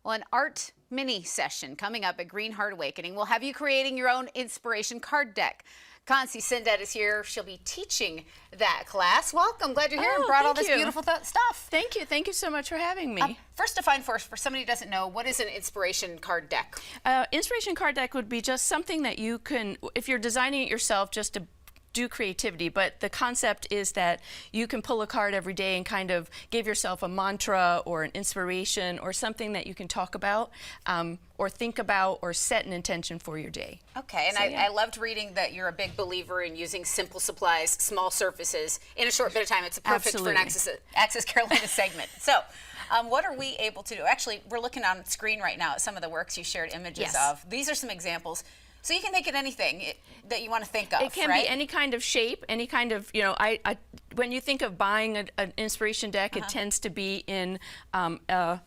Well, an art mini session coming up at Green Heart Awakening will have you creating your own inspiration card deck. Consie Sindet is here. She'll be teaching that class. Welcome. Glad you're here and brought all this beautiful stuff. Thank you. Thank you so much for having me. First, define for somebody who doesn't know, what is an inspiration card deck? Inspiration card deck would be just something that you can, if you're designing it yourself, just to do creativity, but the concept is that you can pull a card every day and kind of give yourself a mantra or an inspiration or something that you can talk about or think about or set an intention for your day. Okay, and so, I loved reading that you're a big believer in using simple supplies, small surfaces in a short bit of time. It's perfect for an Access Carolina segment. So, what are we able to do? Actually, we're looking on screen right now at some of the works you shared images of. These are some examples. So you can make it anything that you want to think of, It can be any kind of shape, any kind of, you know, when you think of buying an inspiration deck, it tends to be in a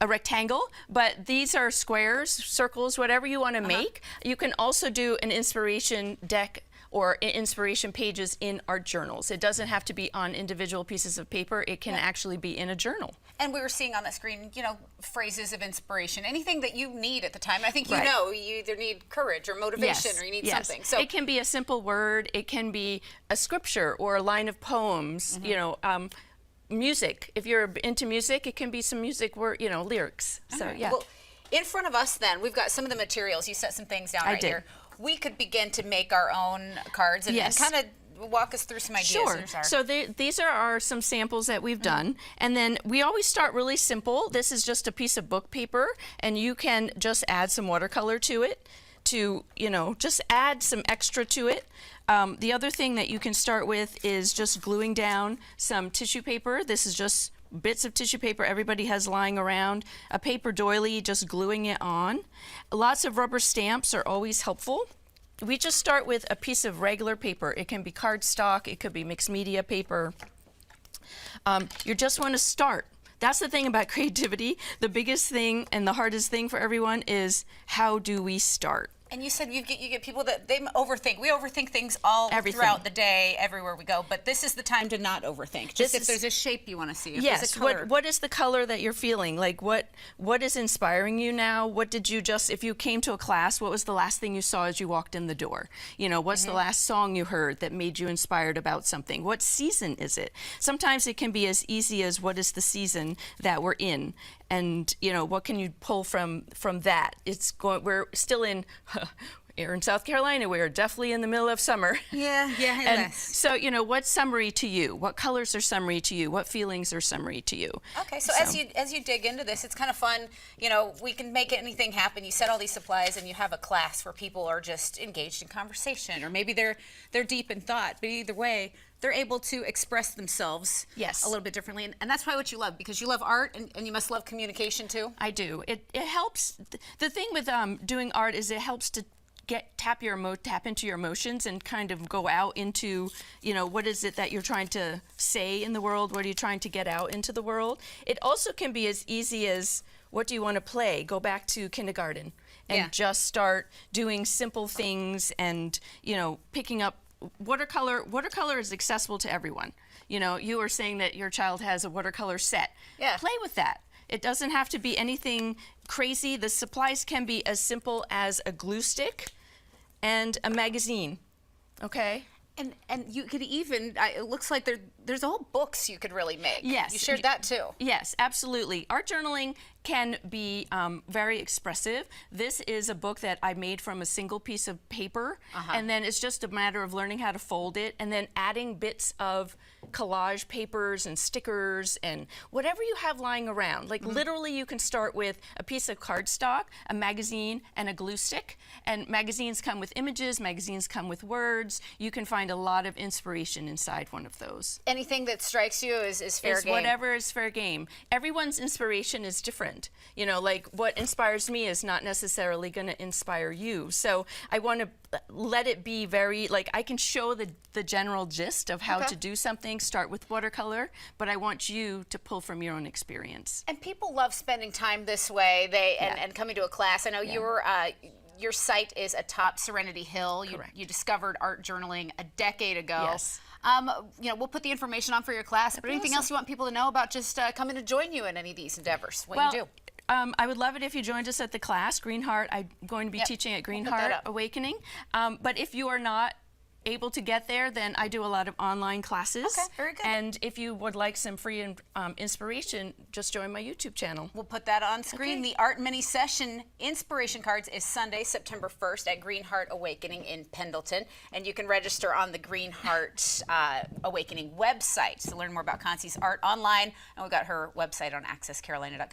rectangle, but these are squares, circles, whatever you want to make. You can also do an inspiration deck or inspiration pages in art journals. It doesn't have to be on individual pieces of paper. It can actually be in a journal. And we were seeing on that screen, you know, phrases of inspiration, anything that you need at the time. I think you know, you either need courage or motivation or you need something. So it can be a simple word. It can be a scripture or a line of poems, you know, music. If you're into music, it can be some music word, you know, lyrics. So, yeah. Well, in front of us then, we've got some of the materials. You set some things down right here. We could begin to make our own cards and kind of walk us through some ideas. Sure. So these are some samples that we've done. And then we always start really simple. This is just a piece of book paper, and you can just add some watercolor to it to, you know, just add some extra to it. The other thing that you can start with is just gluing down some tissue paper. This is just bits of tissue paper everybody has lying around, a paper doily, just gluing it on. Lots of rubber stamps are always helpful. We just start with a piece of regular paper. It can be cardstock, it could be mixed media paper. You just want to start. That's the thing about creativity. The biggest thing and the hardest thing for everyone is, how do we start? And you said you get people that they overthink. We overthink things all throughout the day, everywhere we go. But this is the time to not overthink. Just if there's a shape you want to see. Yes. What is the color that you're feeling? Like what is inspiring you now? What did you just, if you came to a class, what was the last thing you saw as you walked in the door? You know, what's the last song you heard that made you inspired about something? What season is it? Sometimes it can be as easy as, what is the season that we're in? And, you know, what can you pull from that? We're still in, here in South Carolina, we are definitely in the middle of summer. And so, you know, what's summery to you? What colors are summery to you? What feelings are summery to you? Okay, so as you dig into this, it's kind of fun. You know, we can make anything happen. You set all these supplies and you have a class where people are just engaged in conversation, or maybe they're deep in thought, but either way, they're able to express themselves a little bit differently. And that's probably what you love, because you love art and you must love communication too. I do. It helps. The thing with doing art is it helps to tap into your emotions and kind of go out into, you know, what is it that you're trying to say in the world? What are you trying to get out into the world? It also can be as easy as, what do you want to play? Go back to kindergarten and just start doing simple things and, you know, picking up watercolor. Watercolor is accessible to everyone. You know, you were saying that your child has a watercolor set. Play with that. It doesn't have to be anything crazy. The supplies can be as simple as a glue stick and a magazine. Okay? And you could even, it looks like there's whole books you could really make. Yes. You shared that too. Yes, absolutely. Art journaling can be very expressive. This is a book that I made from a single piece of paper, and then it's just a matter of learning how to fold it and then adding bits of collage papers and stickers and whatever you have lying around. Like literally you can start with a piece of cardstock, a magazine, and a glue stick. And magazines come with images, magazines come with words. You can find a lot of inspiration inside one of those. Anything that strikes you is fair game. Whatever is fair game. Everyone's inspiration is different. You know, like what inspires me is not necessarily going to inspire you. So I want to let it be very, like, I can show the general gist of how to do something, start with watercolor, but I want you to pull from your own experience. And people love spending time this way, and coming to a class. I know your site is atop Serenity Hill. You discovered art journaling a decade ago. Yes. You know, we'll put the information on for your class, but anything else you want people to know about just coming to join you in any of these endeavors, what you do? I would love it if you joined us at the class, Green Heart. I'm going to be Yep. teaching at Green We'll put that Heart up. Awakening. But if you are not able to get there, then I do a lot of online classes. Okay, very good. And if you would like some free inspiration, just join my YouTube channel. We'll put that on screen. Okay. The Art Mini Session Inspiration Cards is Sunday, September 1st at Green Heart Awakening in Pendleton. And you can register on the Green Heart Awakening website to learn more about Consie's art online. And we've got her website on accesscarolina.com.